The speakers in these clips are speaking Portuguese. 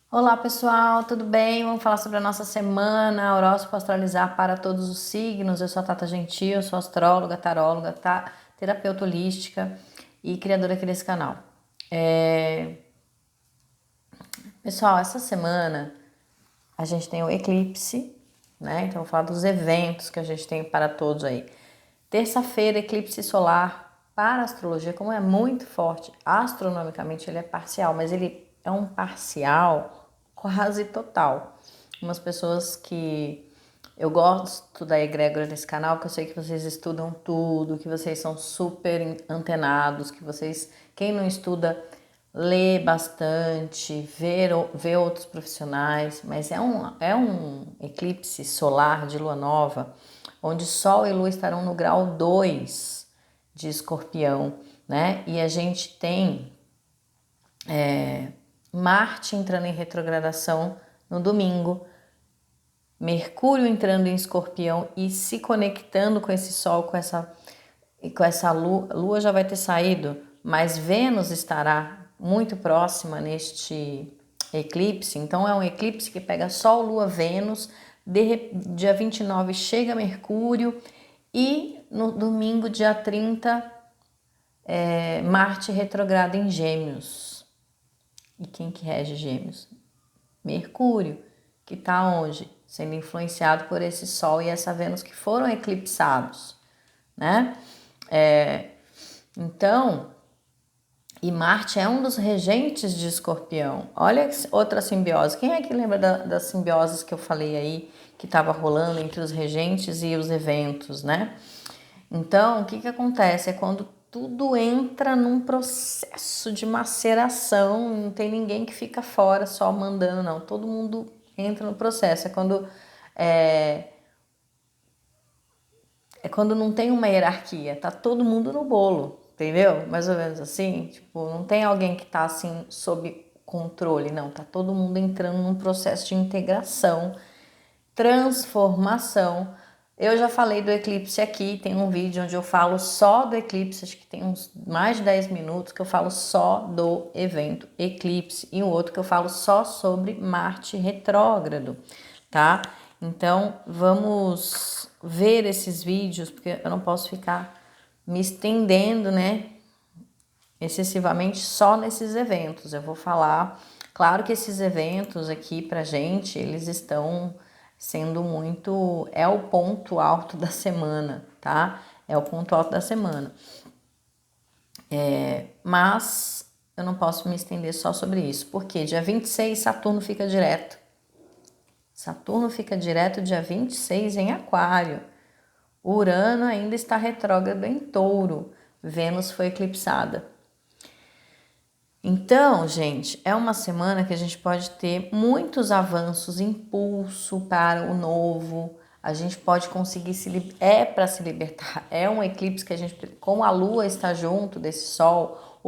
Olá pessoal, tudo bem? Vamos falar sobre a nossa semana, horóscopo astralizar para todos os signos. Eu sou a Tata Gentil, eu sou astróloga, taróloga, terapeuta holística e criadora aqui desse canal. Pessoal, essa semana a gente tem o eclipse, né? Então, eu vou falar dos eventos que a gente tem para todos aí. Terça-feira, eclipse solar para a astrologia, como é muito forte, astronomicamente ele é parcial, mas ele é um parcial quase total. Umas pessoas que eu gosto da egrégora desse canal, que eu sei que vocês estudam tudo, que vocês são super antenados, que vocês, quem não estuda, lê bastante, vê outros profissionais, mas é um eclipse solar de lua nova, onde Sol e Lua estarão no grau 2 de Escorpião, né? E a gente tem Marte entrando em retrogradação no domingo, Mercúrio entrando em Escorpião e se conectando com esse Sol, com essa Lua. Lua já vai ter saído, mas Vênus estará muito próxima neste eclipse. Então é um eclipse que pega Sol, Lua, Vênus. Dia 29 chega Mercúrio e no domingo, dia 30, Marte retrograda em Gêmeos. E quem que rege Gêmeos? Mercúrio, que está onde? Sendo influenciado por esse Sol e essa Vênus que foram eclipsados, né? Então, e Marte é um dos regentes de Escorpião. Olha outra simbiose. Quem é que lembra das simbioses que eu falei aí, que estava rolando entre os regentes e os eventos, né? Então, o que acontece? É quando tudo entra num processo de maceração, não tem ninguém que fica fora só mandando, não. Todo mundo entra no processo. É, é quando não tem uma hierarquia, tá todo mundo no bolo, entendeu? Mais ou menos assim, tipo, não tem alguém que tá assim sob controle, não, tá todo mundo entrando num processo de integração, transformação. Eu já falei do eclipse aqui, tem um vídeo onde eu falo só do eclipse, acho que tem uns mais de 10 minutos que eu falo só do evento eclipse e um outro que eu falo só sobre Marte retrógrado, tá? Então, vamos ver esses vídeos, porque eu não posso ficar me estendendo, né, excessivamente só nesses eventos. Eu vou falar, claro que esses eventos aqui pra gente, eles estão sendo muito, é o ponto alto da semana, tá? É o ponto alto da semana. Mas eu não posso me estender só sobre isso, porque dia 26 Saturno fica direto. Saturno fica direto dia 26 em Aquário. Urano ainda está retrógrado em Touro. Vênus foi eclipsada. Então, gente, é uma semana que a gente pode ter muitos avanços, impulso para o novo. A gente pode conseguir para se libertar. É um eclipse que a gente, como a Lua está junto desse Sol,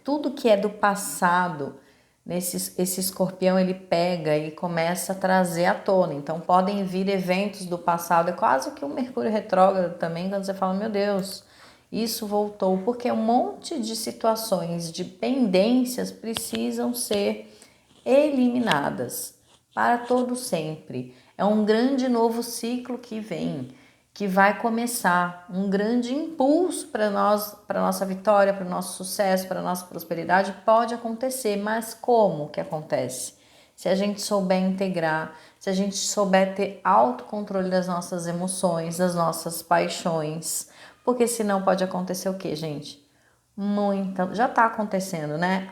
tudo que é do passado, esse escorpião ele pega e começa a trazer à tona. Então podem vir eventos do passado, é quase que um Mercúrio retrógrado também, quando você fala, meu Deus, isso voltou, porque um monte de situações de pendências precisam ser eliminadas para todo sempre. É um grande novo ciclo que vem, que vai começar, um grande impulso para nós, para nossa vitória, para o nosso sucesso, para nossa prosperidade pode acontecer, mas como que acontece? Se a gente souber integrar, se a gente souber ter autocontrole das nossas emoções, das nossas paixões, porque senão pode acontecer o que, gente? Muita, já está acontecendo, né?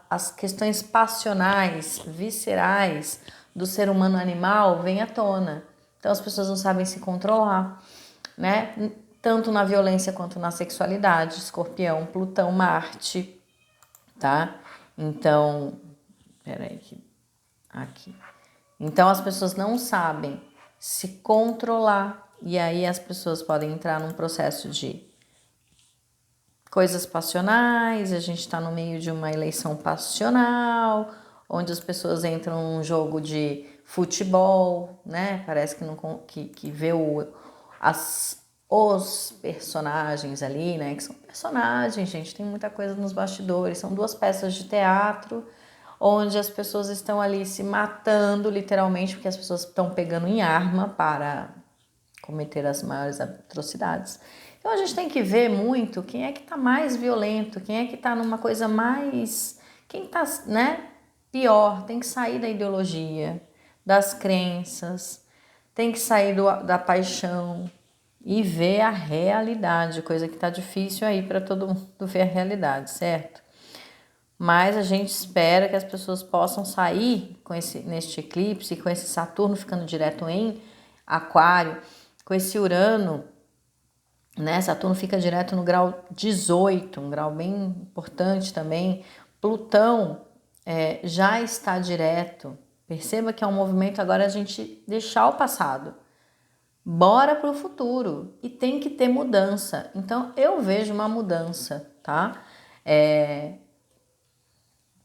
As questões passionais, viscerais do ser humano animal vêm à tona. Então as pessoas não sabem se controlar, né? Tanto na violência quanto na sexualidade. Escorpião, Plutão, Marte, tá? Então, peraí, aqui. Então as pessoas não sabem se controlar e aí as pessoas podem entrar num processo de coisas passionais, a gente está no meio de uma eleição passional, onde as pessoas entram num jogo de futebol, né? Parece que, não, que vê os personagens ali, né? Que são personagens, gente, tem muita coisa nos bastidores, são duas peças de teatro, onde as pessoas estão ali se matando literalmente, porque as pessoas estão pegando em arma para cometer as maiores atrocidades. Então a gente tem que ver muito quem é que está mais violento, quem é que está numa coisa mais... quem está, né, pior. Tem que sair da ideologia, das crenças, tem que sair da paixão e ver a realidade, coisa que está difícil aí para todo mundo ver a realidade, certo? Mas a gente espera que as pessoas possam sair neste eclipse, com esse Saturno ficando direto em Aquário, com esse Urano, né? Saturno fica direto no grau 18, um grau bem importante também. Plutão já está direto. Perceba que é um movimento agora a gente deixar o passado. Bora para o futuro. E tem que ter mudança. Então eu vejo uma mudança, tá?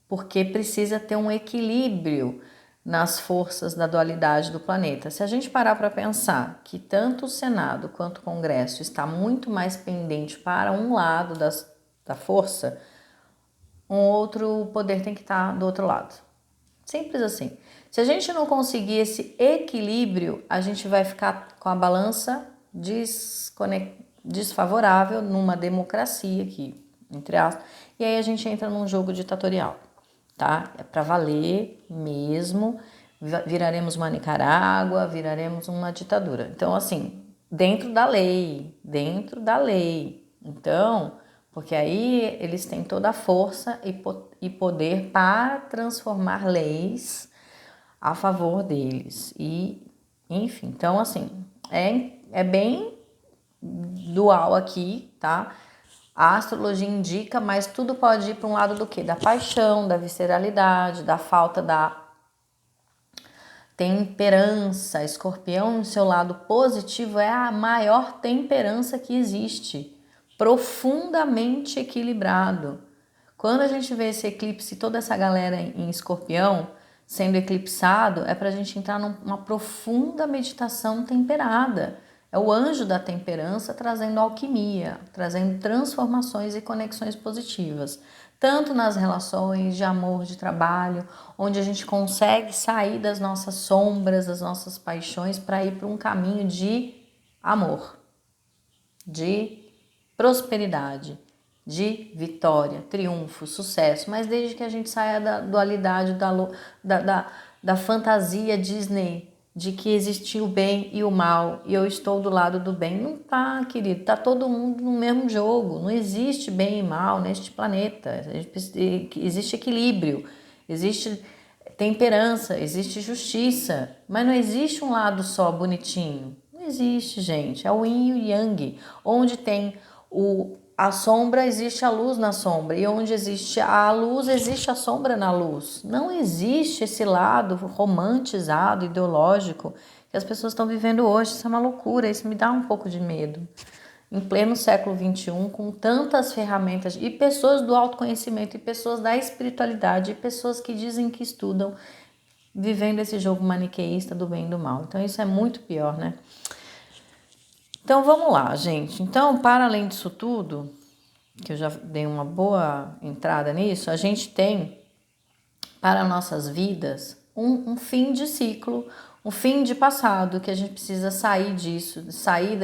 Porque precisa ter um equilíbrio nas forças da dualidade do planeta. Se a gente parar para pensar que tanto o Senado quanto o Congresso está muito mais pendente para um lado da força, um outro poder tem que estar do outro lado. Simples assim. Se a gente não conseguir esse equilíbrio, a gente vai ficar com a balança desfavorável numa democracia aqui, entre aspas, e aí a gente entra num jogo ditatorial. Tá? É para valer mesmo, viraremos uma Nicarágua, viraremos uma ditadura. Então, assim, dentro da lei. Então, porque aí eles têm toda a força e poder para transformar leis a favor deles. E, enfim, então, assim, é bem dual aqui, tá? A astrologia indica, mas tudo pode ir para um lado do quê? Da paixão, da visceralidade, da falta da temperança. Escorpião, no seu lado positivo, é a maior temperança que existe. Profundamente equilibrado. Quando a gente vê esse eclipse, toda essa galera em Escorpião sendo eclipsado, é para a gente entrar numa profunda meditação temperada. É o anjo da temperança trazendo alquimia, trazendo transformações e conexões positivas, tanto nas relações de amor, de trabalho, onde a gente consegue sair das nossas sombras, das nossas paixões, para ir para um caminho de amor, de prosperidade, de vitória, triunfo, sucesso, mas desde que a gente saia da dualidade, da fantasia Disney, de que existe o bem e o mal, e eu estou do lado do bem. Não tá, querido, tá todo mundo no mesmo jogo, não existe bem e mal neste planeta, existe equilíbrio, existe temperança, existe justiça, mas não existe um lado só bonitinho, não existe, gente, é o yin e o yang, onde tem a sombra, existe a luz na sombra. E onde existe a luz, existe a sombra na luz. Não existe esse lado romantizado, ideológico que as pessoas estão vivendo hoje. Isso é uma loucura, isso me dá um pouco de medo. Em pleno século XXI, com tantas ferramentas, e pessoas do autoconhecimento, e pessoas da espiritualidade, e pessoas que dizem que estudam, vivendo esse jogo maniqueísta do bem e do mal. Então isso é muito pior, né? Então vamos lá, gente. Então, para além disso tudo, que eu já dei uma boa entrada nisso, a gente tem para nossas vidas um fim de ciclo, um fim de passado, que a gente precisa sair disso, sair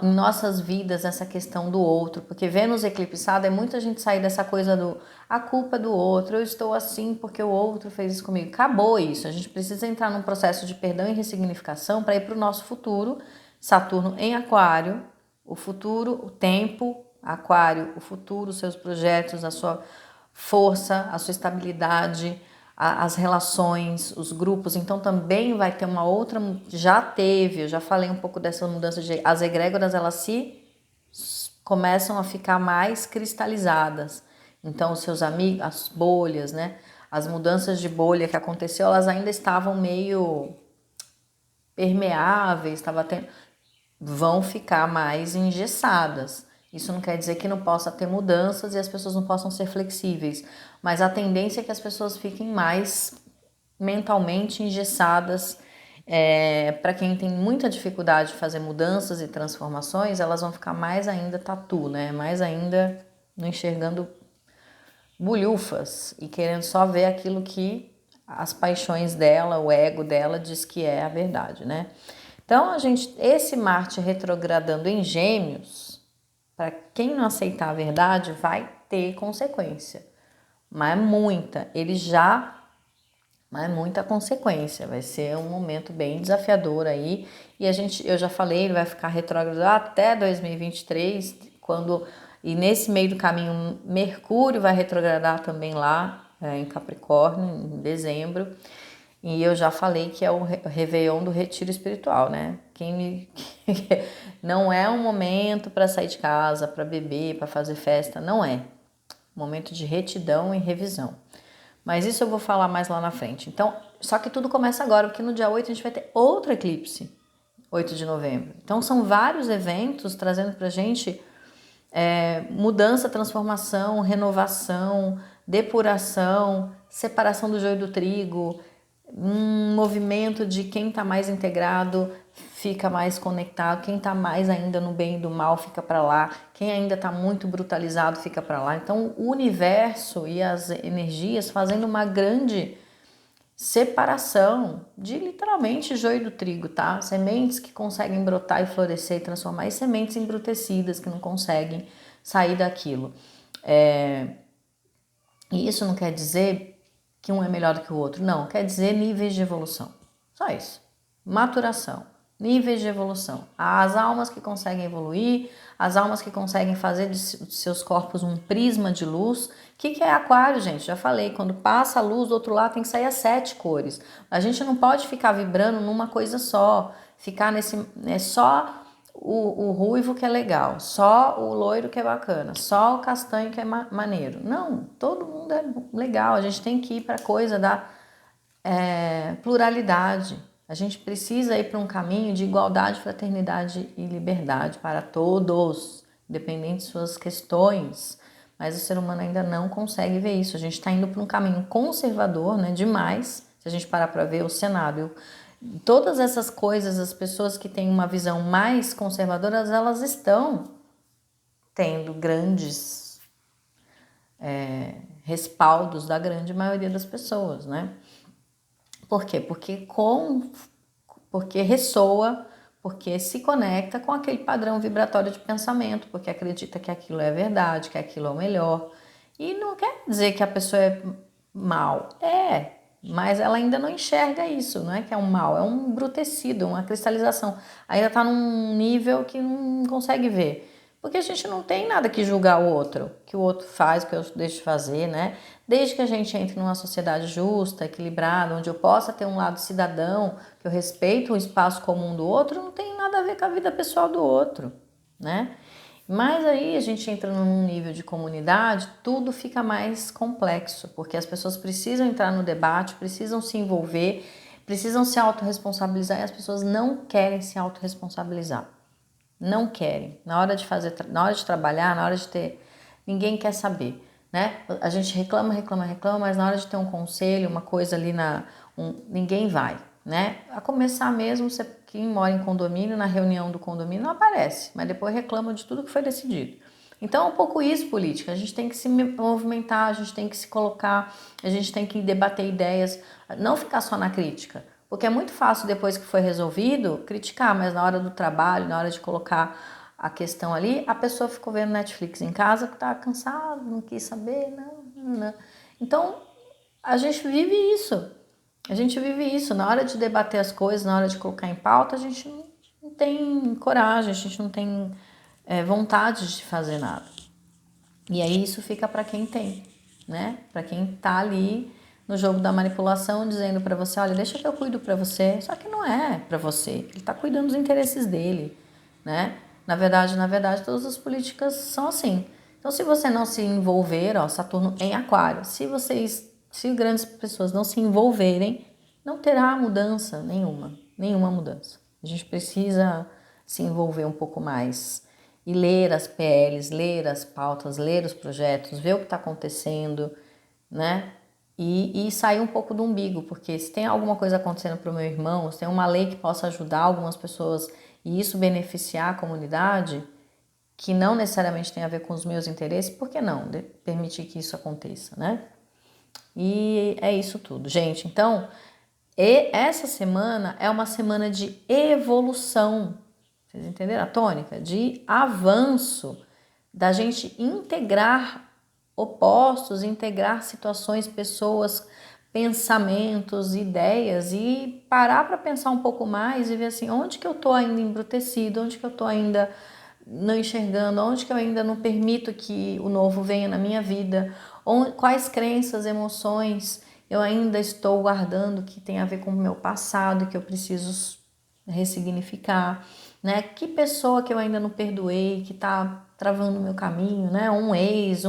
em nossas vidas, essa questão do outro, porque Vênus eclipsada é muita gente sair dessa coisa do a culpa é do outro, eu estou assim porque o outro fez isso comigo. Acabou isso, a gente precisa entrar num processo de perdão e ressignificação para ir para o nosso futuro. Saturno em Aquário, o futuro, o tempo, Aquário, o futuro, os seus projetos, a sua força, a sua estabilidade, as relações, os grupos. Então também vai ter uma outra, já teve, eu já falei um pouco dessa mudança as egrégoras, elas começam a ficar mais cristalizadas. Então os seus amigos, as bolhas, né? As mudanças de bolha que aconteceu, elas ainda estavam meio permeáveis, vão ficar mais engessadas. Isso não quer dizer que não possa ter mudanças e as pessoas não possam ser flexíveis, mas a tendência é que as pessoas fiquem mais mentalmente engessadas. Para quem tem muita dificuldade de fazer mudanças e transformações, elas vão ficar mais ainda tatu, né? Mais ainda não enxergando bulhufas e querendo só ver aquilo que as paixões dela, o ego dela diz que é a verdade, né? Então, esse Marte retrogradando em Gêmeos, para quem não aceitar a verdade, vai ter consequência. Mas muita consequência. Vai ser um momento bem desafiador aí. E eu já falei, ele vai ficar retrógrado até 2023, e nesse meio do caminho, Mercúrio vai retrogradar também lá, em Capricórnio, em dezembro. E eu já falei que é o Réveillon do retiro espiritual, né? Não é um momento para sair de casa, para beber, para fazer festa, não é. Momento de retidão e revisão. Mas isso eu vou falar mais lá na frente. Então, só que tudo começa agora, porque no dia 8 a gente vai ter outro eclipse, 8 de novembro. Então, são vários eventos trazendo pra gente mudança, transformação, renovação, depuração, separação do joio do trigo, um movimento de quem está mais integrado fica mais conectado, quem está mais ainda no bem e do mal fica para lá, quem ainda está muito brutalizado fica para lá. Então o universo e as energias fazendo uma grande separação de literalmente joio do trigo, tá? Sementes que conseguem brotar e florescer e transformar, e sementes embrutecidas que não conseguem sair daquilo. E isso não quer dizer que um é melhor do que o outro, não, quer dizer níveis de evolução, só isso, maturação, níveis de evolução, as almas que conseguem evoluir, as almas que conseguem fazer de seus corpos um prisma de luz. O que é aquário, gente? Já falei, quando passa a luz do outro lado tem que sair as 7 cores, a gente não pode ficar vibrando numa coisa só, ficar só o ruivo que é legal, só o loiro que é bacana, só o castanho que é maneiro. Não, todo mundo é legal, a gente tem que ir para a coisa da pluralidade. A gente precisa ir para um caminho de igualdade, fraternidade e liberdade para todos, independente de suas questões. Mas o ser humano ainda não consegue ver isso. A gente está indo para um caminho conservador, né, demais, se a gente parar para ver o cenário. Todas essas coisas, as pessoas que têm uma visão mais conservadora, elas estão tendo grandes respaldos da grande maioria das pessoas, né? Por quê? Porque ressoa, porque se conecta com aquele padrão vibratório de pensamento, porque acredita que aquilo é verdade, que aquilo é o melhor. E não quer dizer que a pessoa é mal. Mas ela ainda não enxerga isso, não é que é um mal, é um embrutecido, uma cristalização. Ainda está num nível que não consegue ver. Porque a gente não tem nada que julgar o outro, que o outro faz, que eu deixo de fazer, né? Desde que a gente entre numa sociedade justa, equilibrada, onde eu possa ter um lado cidadão, que eu respeito o espaço comum do outro, não tem nada a ver com a vida pessoal do outro, né? Mas aí a gente entra num nível de comunidade, tudo fica mais complexo, porque as pessoas precisam entrar no debate, precisam se envolver, precisam se autorresponsabilizar, e as pessoas não querem se autorresponsabilizar. Não querem. Na hora de trabalhar, na hora de ter, ninguém quer saber, né? A gente reclama, mas na hora de ter um conselho, uma coisa ali ninguém vai, né? A começar mesmo, quem mora em condomínio, na reunião do condomínio não aparece, mas depois reclama de tudo que foi decidido. Então é um pouco isso, política. A gente tem que se movimentar, a gente tem que se colocar, a gente tem que debater ideias, não ficar só na crítica. Porque é muito fácil, depois que foi resolvido, criticar, mas na hora do trabalho, na hora de colocar a questão ali, a pessoa ficou vendo Netflix em casa, que tá cansada, não quis saber, não. Então, a gente vive isso. A gente vive isso. Na hora de debater as coisas, na hora de colocar em pauta, a gente não tem coragem, a gente não tem vontade de fazer nada. E aí isso fica para quem tem, né? Para quem tá ali no jogo da manipulação, dizendo para você, olha, deixa que eu cuido para você. Só que não é para você. Ele tá cuidando dos interesses dele, né? Na verdade, todas as políticas são assim. Então, se você não se envolver, Saturno em Aquário, se grandes pessoas não se envolverem, não terá mudança nenhuma mudança. A gente precisa se envolver um pouco mais e ler as PLs, ler as pautas, ler os projetos, ver o que está acontecendo, né? E sair um pouco do umbigo, porque se tem alguma coisa acontecendo para o meu irmão, se tem uma lei que possa ajudar algumas pessoas e isso beneficiar a comunidade, que não necessariamente tem a ver com os meus interesses, por que não permitir que isso aconteça, né? E é isso tudo, gente. Então, essa semana é uma semana de evolução, vocês entenderam a tônica? De avanço, da gente integrar opostos, integrar situações, pessoas, pensamentos, ideias e parar para pensar um pouco mais e ver assim, onde que eu tô ainda embrutecido, onde que eu tô ainda não enxergando, onde que eu ainda não permito que o novo venha na minha vida, quais crenças, emoções eu ainda estou guardando que tem a ver com o meu passado, que eu preciso ressignificar, né? Que pessoa que eu ainda não perdoei, que tá travando o meu caminho, né? Um ex,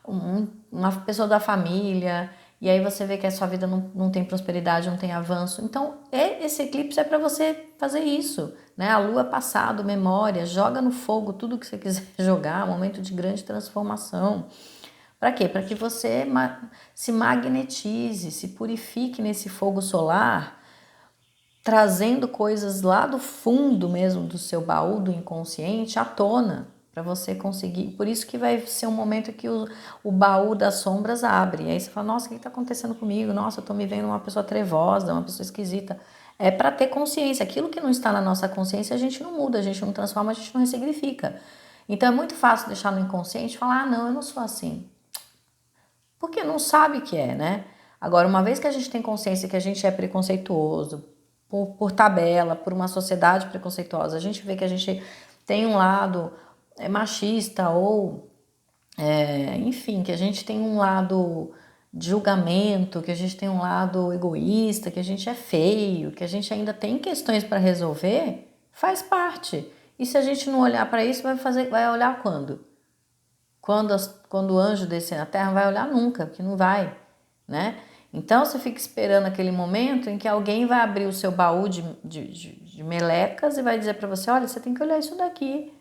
uma pessoa da família, e aí você vê que a sua vida não tem prosperidade, não tem avanço. Então, esse eclipse é para você fazer isso, né? A lua passado, memória, joga no fogo tudo que você quiser jogar, momento de grande transformação. Para quê? Para que você se magnetize, se purifique nesse fogo solar, trazendo coisas lá do fundo mesmo do seu baú do inconsciente à tona, para você conseguir. Por isso que vai ser um momento que o baú das sombras abre. E aí você fala, nossa, o que está acontecendo comigo? Nossa, eu estou me vendo uma pessoa trevosa, uma pessoa esquisita. É para ter consciência. Aquilo que não está na nossa consciência, a gente não muda, a gente não transforma, a gente não ressignifica. Então é muito fácil deixar no inconsciente e falar, ah, não, eu não sou assim. Porque não sabe o que é, né? Agora, uma vez que a gente tem consciência que a gente é preconceituoso, por tabela, por uma sociedade preconceituosa, a gente vê que a gente tem um lado machista ou, enfim, que a gente tem um lado de julgamento, que a gente tem um lado egoísta, que a gente é feio, que a gente ainda tem questões para resolver, faz parte. E se a gente não olhar para isso, vai olhar quando? Quando o anjo descer na terra, vai olhar nunca, porque não vai, né? Então você fica esperando aquele momento em que alguém vai abrir o seu baú de melecas e vai dizer para você, olha, você tem que olhar isso daqui.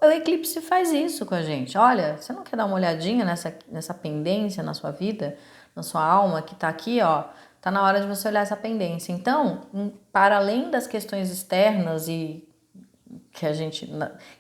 O eclipse faz isso com a gente. Olha, você não quer dar uma olhadinha nessa pendência na sua vida, na sua alma que tá aqui, ó? Tá na hora de você olhar essa pendência. Então, para além das questões externas e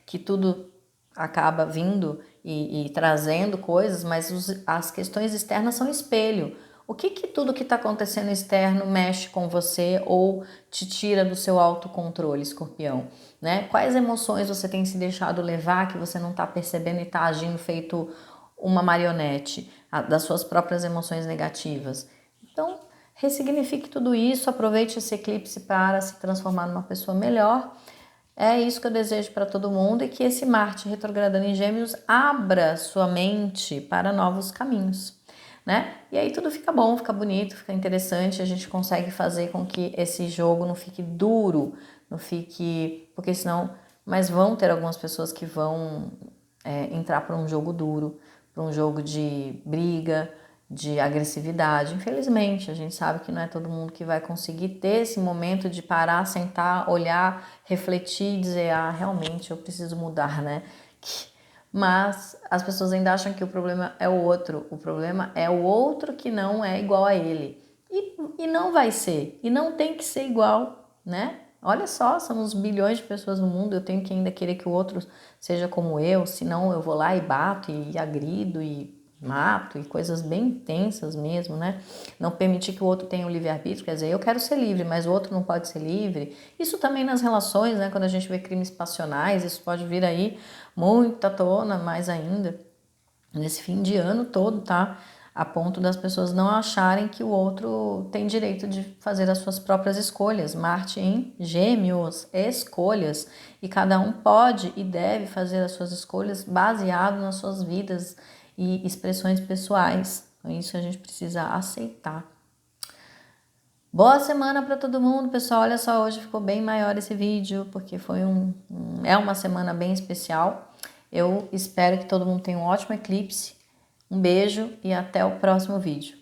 que tudo acaba vindo e trazendo coisas, mas as questões externas são espelho. O que tudo que está acontecendo externo mexe com você ou te tira do seu autocontrole, escorpião? Né? Quais emoções você tem se deixado levar que você não está percebendo e está agindo feito uma marionete das suas próprias emoções negativas? Então, ressignifique tudo isso, aproveite esse eclipse para se transformar numa pessoa melhor. É isso que eu desejo para todo mundo e que esse Marte retrogradando em Gêmeos abra sua mente para novos caminhos, né? E aí tudo fica bom, fica bonito, fica interessante, a gente consegue fazer com que esse jogo não fique duro, não fique... porque senão... Mas vão ter algumas pessoas que vão entrar para um jogo duro, para um jogo de briga, de agressividade. Infelizmente, a gente sabe que não é todo mundo que vai conseguir ter esse momento de parar, sentar, olhar, refletir e dizer, ah, realmente eu preciso mudar, né? Mas as pessoas ainda acham que o problema é o outro. O problema é o outro que não é igual a ele. E não vai ser. E não tem que ser igual, né? Olha só, somos bilhões de pessoas no mundo, eu tenho que ainda querer que o outro seja como eu, senão eu vou lá e bato e agrido e mato e coisas bem intensas mesmo, né? Não permitir que o outro tenha o livre-arbítrio, quer dizer, eu quero ser livre, mas o outro não pode ser livre. Isso também nas relações, né? Quando a gente vê crimes passionais, isso pode vir aí muito à tona, mais ainda, nesse fim de ano todo, tá? A ponto das pessoas não acharem que o outro tem direito de fazer as suas próprias escolhas. Marte em Gêmeos, escolhas. E cada um pode e deve fazer as suas escolhas baseado nas suas vidas e expressões pessoais. Então, isso a gente precisa aceitar. Boa semana para todo mundo, pessoal. Olha só, hoje ficou bem maior esse vídeo, porque é uma semana bem especial. Eu espero que todo mundo tenha um ótimo eclipse. Um beijo e até o próximo vídeo.